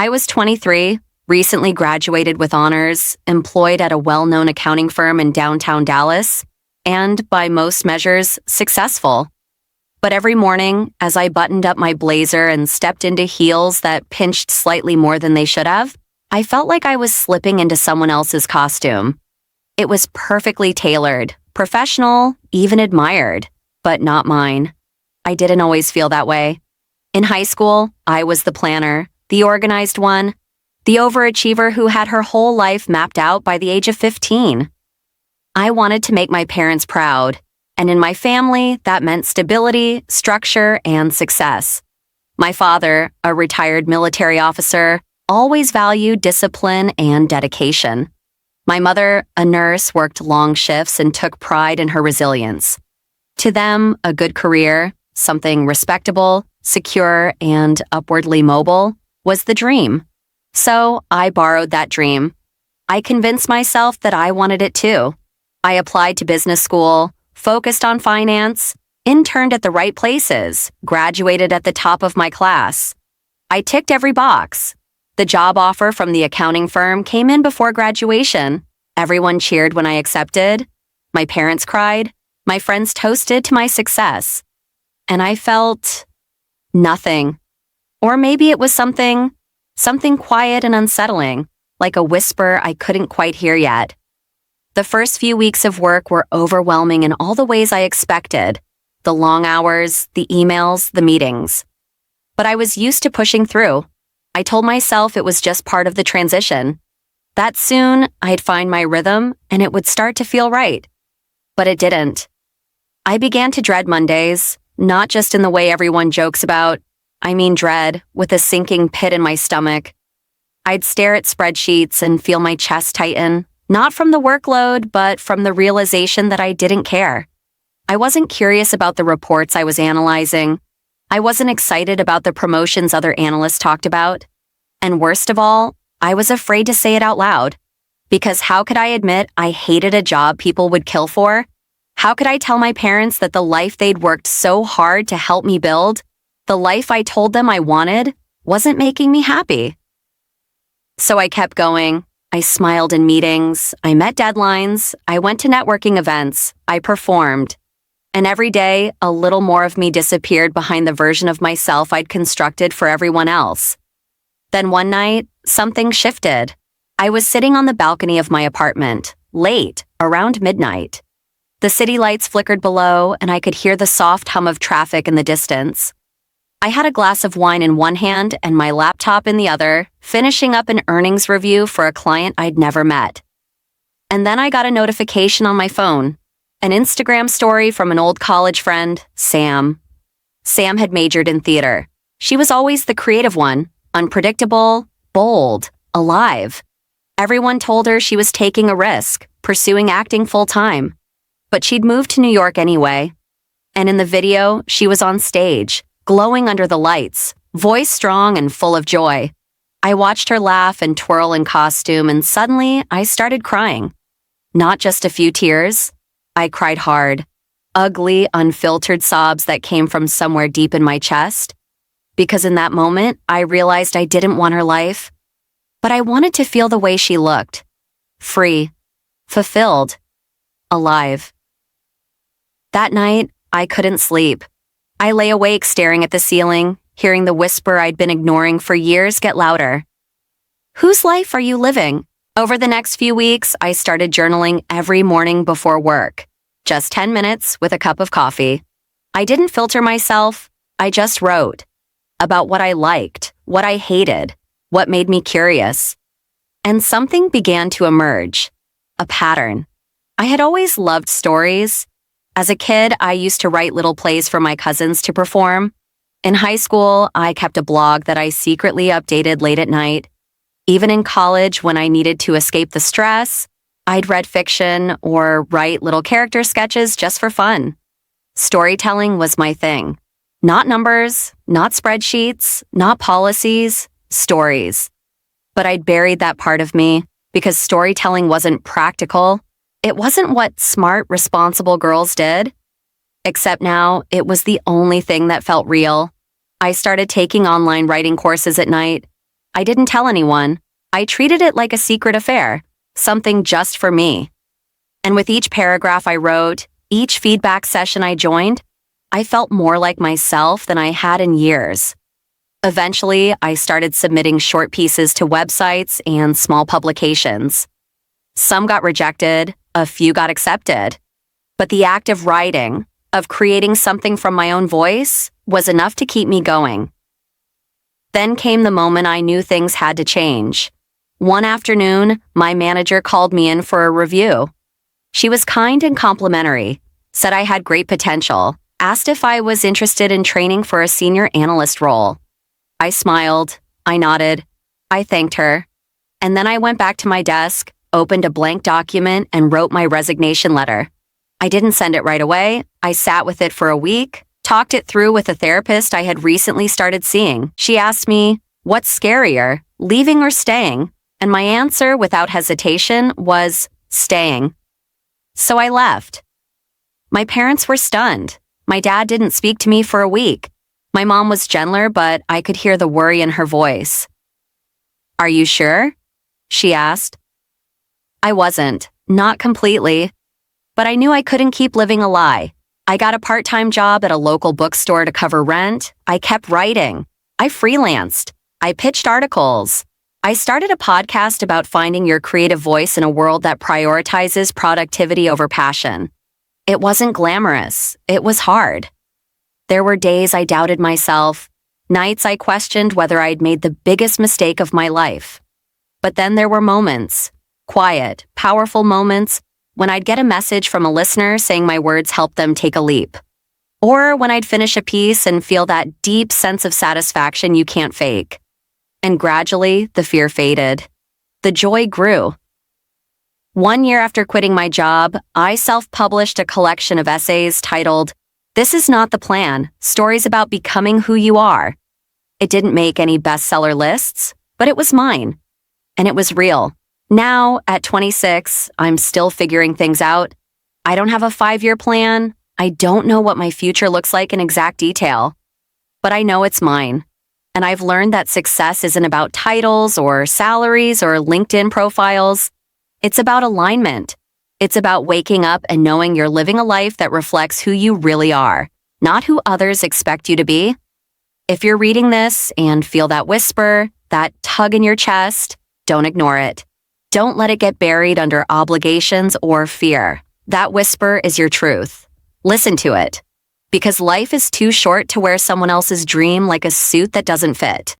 I was 23, recently graduated with honors, employed at a well-known accounting firm in downtown Dallas, and, by most measures, successful. But every morning, as I buttoned up my blazer and stepped into heels that pinched slightly more than they should have, I felt like I was slipping into someone else's costume. It was perfectly tailored, professional, even admired, but not mine. I didn't always feel that way. In high school, I was the planner, the organized one, the overachiever who had her whole life mapped out by the age of 15. I wanted to make my parents proud, and in my family, that meant stability, structure, and success. My father, a retired military officer, always valued discipline and dedication. My mother, a nurse, worked long shifts and took pride in her resilience. To them, a good career, something respectable, secure, and upwardly mobile, was the dream. So I borrowed that dream. I convinced myself that I wanted it too. I applied to business school, focused on finance, interned at the right places, graduated at the top of my class. I ticked every box. The job offer from the accounting firm came in before graduation. Everyone cheered when I accepted. My parents cried. My friends toasted to my success. And I felt nothing. Or maybe it was something quiet and unsettling, like a whisper I couldn't quite hear yet. The first few weeks of work were overwhelming in all the ways I expected. The long hours, the emails, the meetings. But I was used to pushing through. I told myself it was just part of the transition. That soon, I'd find my rhythm and it would start to feel right. But it didn't. I began to dread Mondays, not just in the way everyone jokes about. I mean dread, with a sinking pit in my stomach. I'd stare at spreadsheets and feel my chest tighten, not from the workload, but from the realization that I didn't care. I wasn't curious about the reports I was analyzing. I wasn't excited about the promotions other analysts talked about. And worst of all, I was afraid to say it out loud. Because how could I admit I hated a job people would kill for? How could I tell my parents that the life they'd worked so hard to help me build, the life I told them I wanted, wasn't making me happy? So I kept going. I smiled in meetings. I met deadlines. I went to networking events. I performed. And every day, a little more of me disappeared behind the version of myself I'd constructed for everyone else. Then one night, something shifted. I was sitting on the balcony of my apartment, late, around midnight. The city lights flickered below, and I could hear the soft hum of traffic in the distance. I had a glass of wine in one hand and my laptop in the other, finishing up an earnings review for a client I'd never met. And then I got a notification on my phone. An Instagram story from an old college friend, Sam. Sam had majored in theater. She was always the creative one, unpredictable, bold, alive. Everyone told her she was taking a risk, pursuing acting full-time. But she'd moved to New York anyway. And in the video, she was on stage, glowing under the lights, voice strong and full of joy. I watched her laugh and twirl in costume, and suddenly I started crying. Not just a few tears. I cried hard. Ugly, unfiltered sobs that came from somewhere deep in my chest. Because in that moment, I realized I didn't want her life. But I wanted to feel the way she looked. Free. Fulfilled. Alive. That night, I couldn't sleep. I lay awake staring at the ceiling, hearing the whisper I'd been ignoring for years get louder. Whose life are you living? Over the next few weeks, I started journaling every morning before work. Just 10 minutes with a cup of coffee. I didn't filter myself. I just wrote. About what I liked, what I hated, what made me curious. And something began to emerge. A pattern. I had always loved stories. As a kid, I used to write little plays for my cousins to perform. In high school, I kept a blog that I secretly updated late at night. Even in college, when I needed to escape the stress, I'd read fiction or write little character sketches just for fun. Storytelling was my thing. Not numbers, not spreadsheets, not policies, stories. But I'd buried that part of me because storytelling wasn't practical. It wasn't what smart, responsible girls did. Except now, it was the only thing that felt real. I started taking online writing courses at night. I didn't tell anyone. I treated it like a secret affair, something just for me. And with each paragraph I wrote, each feedback session I joined, I felt more like myself than I had in years. Eventually, I started submitting short pieces to websites and small publications. Some got rejected, a few got accepted. But the act of writing, of creating something from my own voice, was enough to keep me going. Then came the moment I knew things had to change. One afternoon, my manager called me in for a review. She was kind and complimentary, said I had great potential, asked if I was interested in training for a senior analyst role. I smiled, I nodded, I thanked her, and then I went back to my desk, opened a blank document, and wrote my resignation letter. I didn't send it right away. I sat with it for a week, talked it through with a therapist I had recently started seeing. She asked me, "What's scarier, leaving or staying?" And my answer, without hesitation, was staying. So I left. My parents were stunned. My dad didn't speak to me for a week. My mom was gentler, but I could hear the worry in her voice. "Are you sure?" she asked. I wasn't, not completely. But I knew I couldn't keep living a lie. I got a part-time job at a local bookstore to cover rent. I kept writing. I freelanced. I pitched articles. I started a podcast about finding your creative voice in a world that prioritizes productivity over passion. It wasn't glamorous. It was hard. There were days I doubted myself, nights I questioned whether I'd made the biggest mistake of my life. But then there were moments, quiet, powerful moments, when I'd get a message from a listener saying my words helped them take a leap. Or when I'd finish a piece and feel that deep sense of satisfaction you can't fake. And gradually, the fear faded. The joy grew. 1 year after quitting my job, I self-published a collection of essays titled, "This Is Not the Plan, Stories About Becoming Who You Are." It didn't make any bestseller lists, but it was mine. And it was real. Now, at 26, I'm still figuring things out. I don't have a 5-year plan. I don't know what my future looks like in exact detail. But I know it's mine. And I've learned that success isn't about titles or salaries or LinkedIn profiles. It's about alignment. It's about waking up and knowing you're living a life that reflects who you really are, not who others expect you to be. If you're reading this and feel that whisper, that tug in your chest, don't ignore it. Don't let it get buried under obligations or fear. That whisper is your truth. Listen to it. Because life is too short to wear someone else's dream like a suit that doesn't fit.